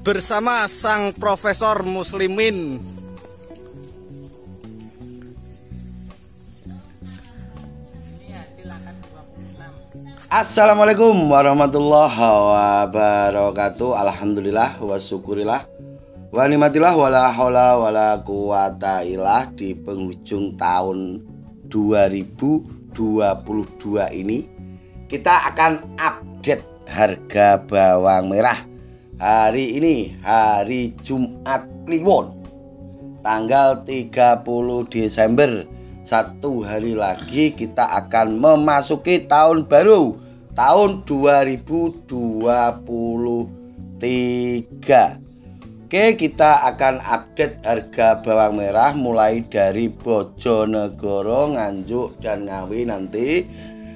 bersama sang Profesor Muslimin. Assalamualaikum warahmatullahi wabarakatuh. Alhamdulillah wa syukurillah wa nikmatillah wala haula wala quwata illah. Di penghujung tahun 2022 ini kita akan update harga bawang merah. Hari ini hari Jumat Kliwon, tanggal 30 Desember. Satu hari lagi kita akan memasuki tahun baru, tahun 2023. Oke, kita akan update harga bawang merah mulai dari Bojonegoro, Nganjuk, dan Ngawi nanti.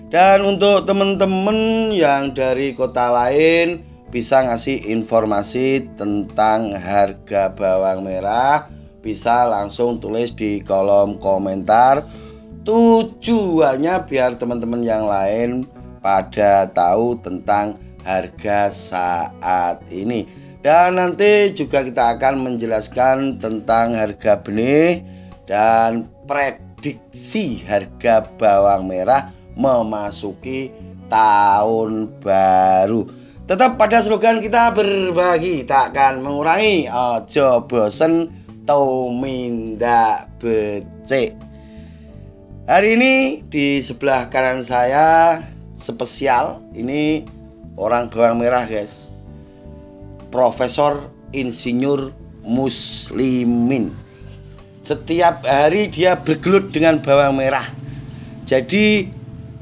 Dan untuk teman-teman yang dari kota lain bisa ngasih informasi tentang harga bawang merah, bisa langsung tulis di kolom komentar. Tujuannya biar teman-teman yang lain pada tahu tentang harga saat ini. Dan nanti juga kita akan menjelaskan tentang harga benih dan prediksi harga bawang merah memasuki tahun baru. Tetap pada slogan kita, berbagi takkan mengurangi, ojo bosen tumindak becik. Hari ini di sebelah kanan saya spesial, ini orang bawang merah guys, Profesor Insinyur Muslimin. Setiap hari dia bergelut dengan bawang merah. Jadi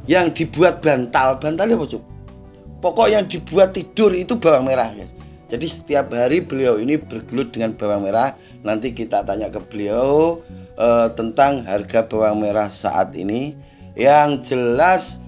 yang dibuat bantalnya apa Cuk? Pokok yang dibuat tidur itu bawang merah guys. Jadi setiap hari beliau ini bergelut dengan bawang merah. Nanti kita tanya ke beliau tentang harga bawang merah saat ini. Yang jelas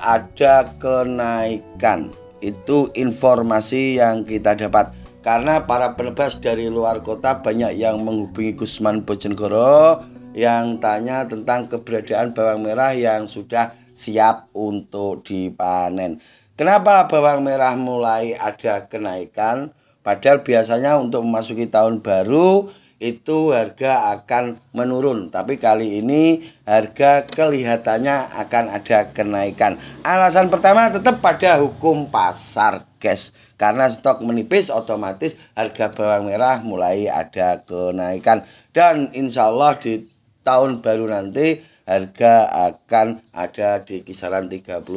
ada kenaikan. Itu informasi yang kita dapat. Karena para penebas dari luar kota banyak yang menghubungi Gusman Bojonegoro yang tanya tentang keberadaan bawang merah yang sudah siap untuk dipanen. Kenapa bawang merah mulai ada kenaikan? Padahal biasanya untuk memasuki tahun baru itu harga akan menurun, tapi kali ini harga kelihatannya akan ada kenaikan. Alasan pertama tetap pada hukum pasar guys, karena stok menipis otomatis harga bawang merah mulai ada kenaikan. Dan insya Allah di tahun baru nanti harga akan ada di kisaran 30.000.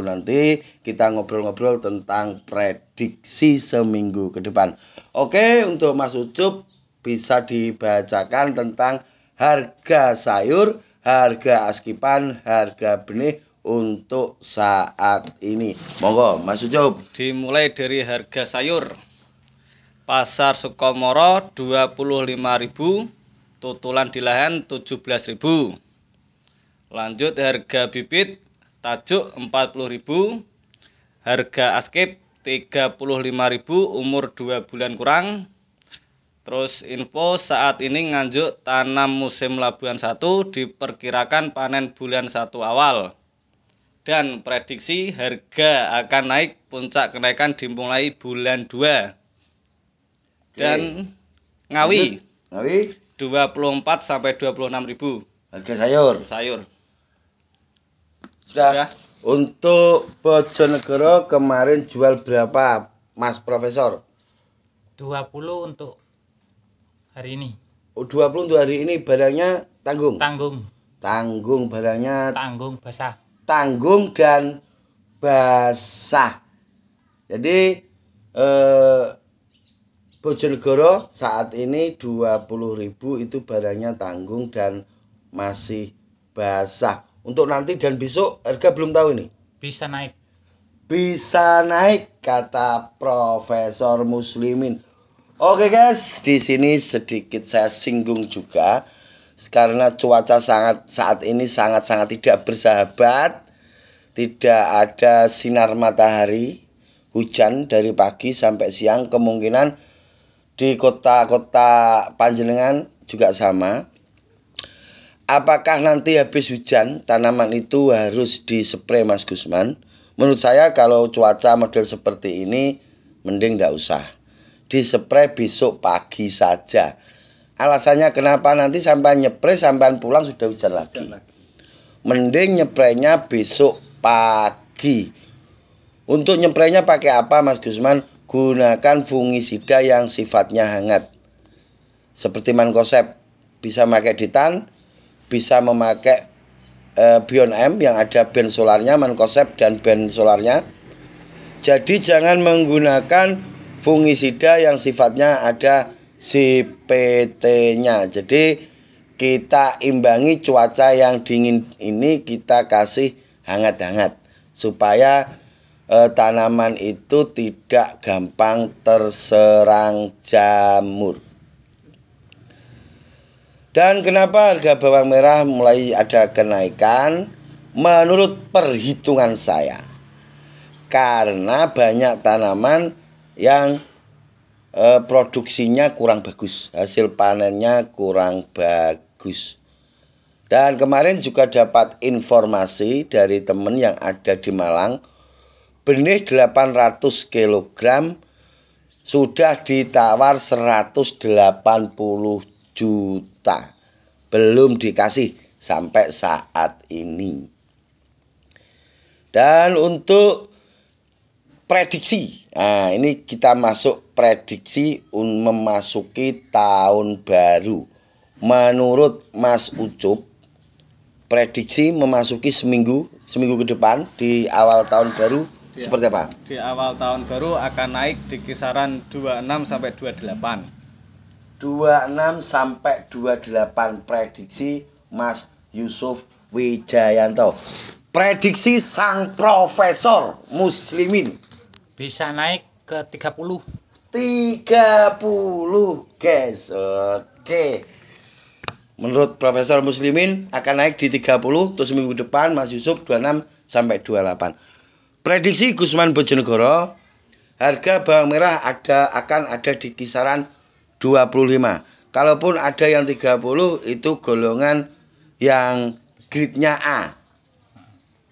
Nanti kita ngobrol-ngobrol tentang prediksi seminggu ke depan. Oke, untuk Mas Ucup bisa dibacakan tentang harga sayur, harga askipan, harga benih untuk saat ini. Monggo Mas Ucup. Dimulai dari harga sayur. Pasar Sukomoro 25.000, tutulan di lahan 17.000. Lanjut harga bibit tajuk 40.000, harga askip 35.000 umur 2 bulan kurang. Terus info saat ini Nganjuk tanam musim labuan 1 diperkirakan panen bulan 1 awal. Dan prediksi harga akan naik, puncak kenaikan dimulai bulan 2. Dan Ngawi 24 sampai 26.000 harga sayur. Sudah. Untuk Bojonegoro kemarin jual berapa Mas Profesor? 20 untuk hari ini. 20 untuk hari ini. Barangnya tanggung barangnya. Tanggung basah. Tanggung dan basah. Jadi Bojonegoro saat ini 20.000 itu barangnya tanggung dan masih basah. Untuk nanti dan besok harga belum tahu ini. Bisa naik kata Profesor Muslimin. Oke guys, di sini sedikit saya singgung juga karena cuaca saat ini sangat tidak bersahabat. Tidak ada sinar matahari, hujan dari pagi sampai siang. Kemungkinan di kota-kota Panjenengan juga sama. Apakah nanti habis hujan tanaman itu harus dispray Mas Gusman? Menurut saya kalau cuaca model seperti ini mending tidak usah. dispray besok pagi saja. Alasannya kenapa? Nanti sampai nyepray sampai pulang sudah hujan lagi. Mending nyepraynya besok pagi. Untuk nyepraynya pakai apa Mas Gusman? Gunakan fungisida yang sifatnya hangat. Seperti Mancozeb, bisa memakai Ditan, bisa memakai Bion M yang ada band solarnya, Mancozeb dan band solarnya. Jadi jangan menggunakan fungisida yang sifatnya ada CPT-nya. Jadi kita imbangi cuaca yang dingin ini, kita kasih hangat-hangat supaya tanaman itu tidak gampang terserang jamur. Dan kenapa harga bawang merah mulai ada kenaikan? Menurut perhitungan saya, karena banyak tanaman yang produksinya kurang bagus, hasil panennya kurang bagus. Dan kemarin juga dapat informasi dari teman yang ada di Malang, benih 800 kg sudah ditawar 180 juta. Belum dikasih sampai saat ini. Dan untuk prediksi, nah ini kita masuk prediksi memasuki tahun baru. Menurut Mas Ucup, prediksi memasuki seminggu ke depan di awal tahun baru seperti apa? Di awal tahun baru akan naik di kisaran 26 sampai 28. 26 sampai 28 prediksi Mas Yusuf Wijayanto. Prediksi sang Profesor Muslimin Bisa naik ke 30. 30 guys. Oke. Menurut Profesor Muslimin akan naik di 30. Terus minggu depan Mas Yusuf 26 sampai 28. Prediksi Gusman Bojonegoro, harga bawang merah akan ada di kisaran 25. Kalaupun ada yang 30 itu golongan yang grade-nya A.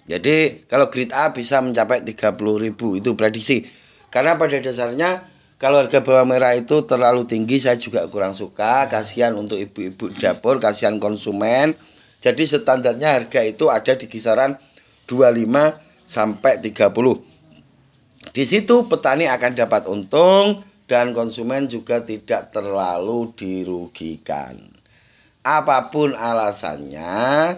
Jadi kalau grade A bisa mencapai 30.000, itu prediksi. Karena pada dasarnya kalau harga bawang merah itu terlalu tinggi saya juga kurang suka, kasihan untuk ibu-ibu dapur, kasihan konsumen. Jadi standarnya harga itu ada di kisaran 25 sampai 30. Di situ petani akan dapat untung dan konsumen juga tidak terlalu dirugikan. Apapun alasannya,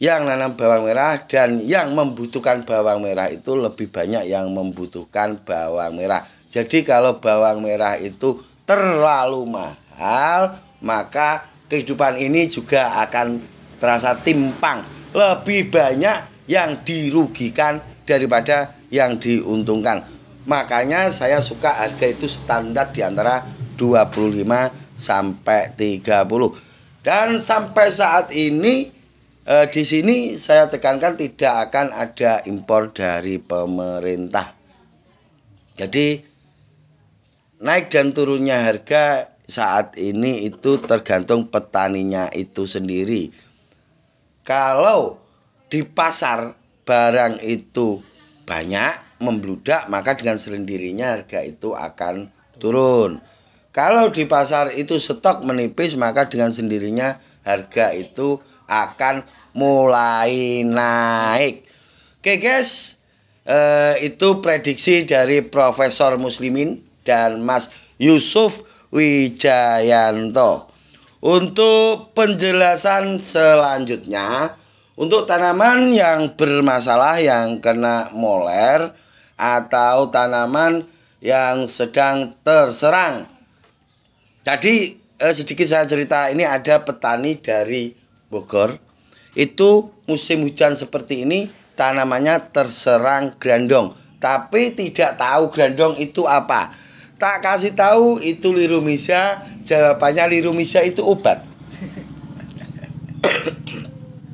yang nanam bawang merah dan yang membutuhkan bawang merah itu lebih banyak yang membutuhkan bawang merah. Jadi kalau bawang merah itu terlalu mahal, maka kehidupan ini juga akan terasa timpang. Lebih banyak yang dirugikan daripada yang diuntungkan. Makanya saya suka harga itu standar di antara 25 sampai 30. Dan sampai saat ini di sini saya tekankan tidak akan ada impor dari pemerintah. Jadi naik dan turunnya harga saat ini itu tergantung petaninya itu sendiri. Kalau di pasar barang itu banyak membludak, maka dengan sendirinya harga itu akan turun. Kalau di pasar itu stok menipis, maka dengan sendirinya harga itu akan mulai naik. Oke guys, itu prediksi dari Profesor Muslimin dan Mas Yusuf Wijayanto. Untuk penjelasan selanjutnya, untuk tanaman yang bermasalah yang kena moler atau tanaman yang sedang terserang. Jadi sedikit saya cerita, ini ada petani dari Bogor, itu musim hujan seperti ini tanamannya terserang grandong, tapi tidak tahu grandong itu apa. Tak kasih tahu itu lirumisa, jawabannya lirumisa itu obat.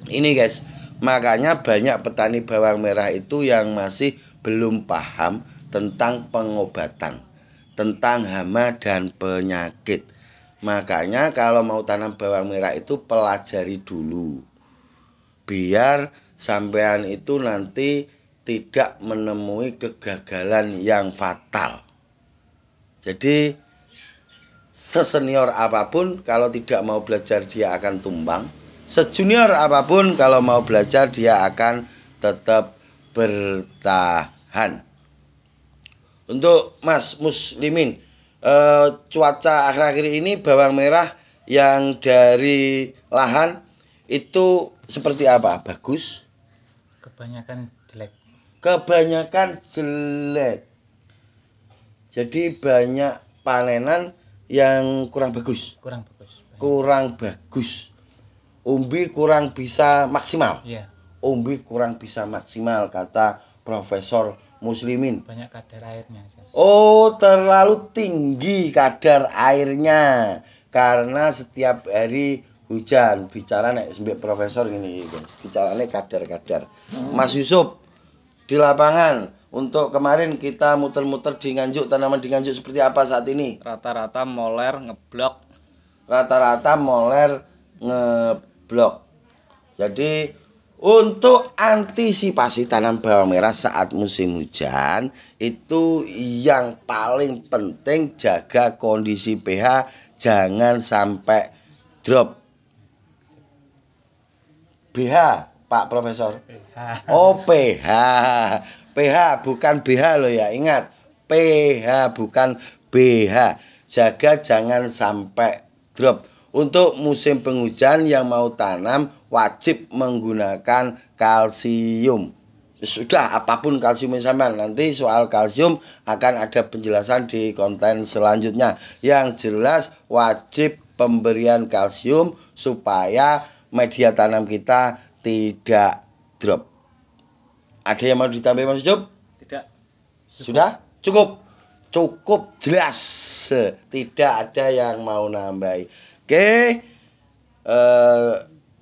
Ini guys, makanya banyak petani bawang merah itu yang masih belum paham tentang pengobatan, tentang hama dan penyakit. Makanya kalau mau tanam bawang merah itu pelajari dulu, biar sampean itu nanti tidak menemui kegagalan yang fatal. Jadi sesenior apapun kalau tidak mau belajar dia akan tumbang. Sejunior apapun kalau mau belajar dia akan tetap bertahan. Untuk Mas Muslimin, cuaca akhir-akhir ini bawang merah yang dari lahan itu seperti apa? Bagus? Kebanyakan jelek. Kebanyakan jelek. Jadi banyak panenan yang kurang bagus. Kurang bagus. Kurang bagus. Umbi kurang bisa maksimal. Iya. Umbi kurang bisa maksimal kata Profesor Muslimin. Banyak kadar airnya. Oh, terlalu tinggi kadar airnya karena setiap hari hujan. Bicara nek sembek profesor gini gitu. Bicaranya kadar-kadar. Mas Yusuf di lapangan untuk kemarin kita muter-muter di Nganjuk, tanaman di Nganjuk seperti apa saat ini? Rata-rata moler ngeblok. Rata-rata moler ngeblok. Jadi untuk antisipasi tanam bawang merah saat musim hujan itu yang paling penting jaga kondisi pH, jangan sampai drop. pH, Pak Profesor. pH. Oh, pH. pH bukan BH loh ya, ingat. pH bukan BH. Jaga jangan sampai drop. Untuk musim penghujan yang mau tanam wajib menggunakan kalsium. Sudah apapun kalsium sampean, nanti soal kalsium akan ada penjelasan di konten selanjutnya. Yang jelas wajib pemberian kalsium supaya media tanam kita tidak drop. Ada yang mau ditambah Mas Yusuf? Tidak. Sudah? Cukup? Cukup jelas. Tidak ada yang mau nambahi. Oke,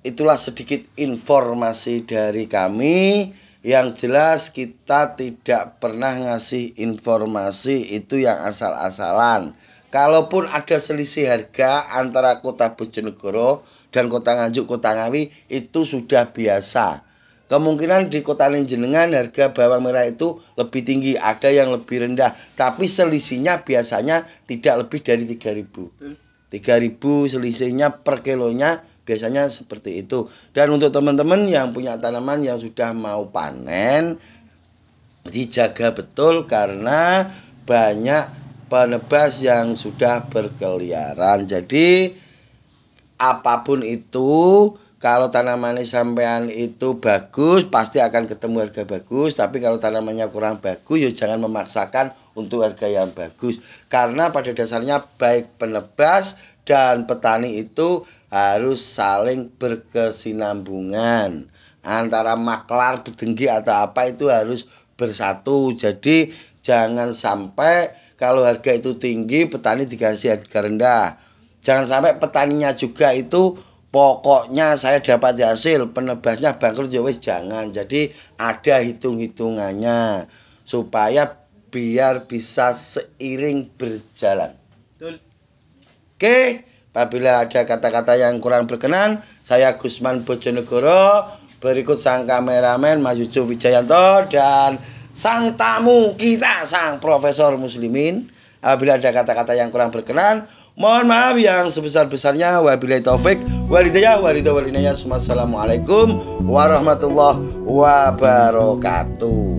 itulah sedikit informasi dari kami. Yang jelas kita tidak pernah ngasih informasi itu yang asal-asalan. Kalaupun ada selisih harga antara Kota Bojonegoro dan Kota Nganjuk, Kota Ngawi, itu sudah biasa. Kemungkinan di kota jenengan harga bawang merah itu lebih tinggi, ada yang lebih rendah. Tapi selisihnya biasanya tidak lebih dari 3.000. 3.000 selisihnya per kilonya biasanya seperti itu. Dan untuk teman-teman yang punya tanaman yang sudah mau panen, dijaga betul karena banyak penebas yang sudah berkeliaran. Jadi apapun itu, kalau tanamannya sampean itu bagus pasti akan ketemu harga bagus. Tapi kalau tanamannya kurang bagus ya jangan memaksakan untuk harga yang bagus. Karena pada dasarnya baik penebas dan petani itu harus saling berkesinambungan. Antara maklar, bedengki atau apa itu harus bersatu. Jadi jangan sampai kalau harga itu tinggi petani dikasih harga rendah. Jangan sampai petaninya juga itu pokoknya saya dapat hasil, penebasnya bangkrut ya wis, jangan. Jadi ada hitung-hitungannya supaya biar bisa seiring berjalan. Betul. Oke, apabila ada kata-kata yang kurang berkenan, saya Gusman Bojonegoro, berikut sang kameramen Mas Yusuf Wijayanto dan sang tamu kita sang Profesor Muslimin. Apabila ada kata-kata yang kurang berkenan, mohon maaf yang sebesar-besarnya. Wabillahi taufik walhidayah waridha walinayah. Assalamualaikum warahmatullahi wabarakatuh.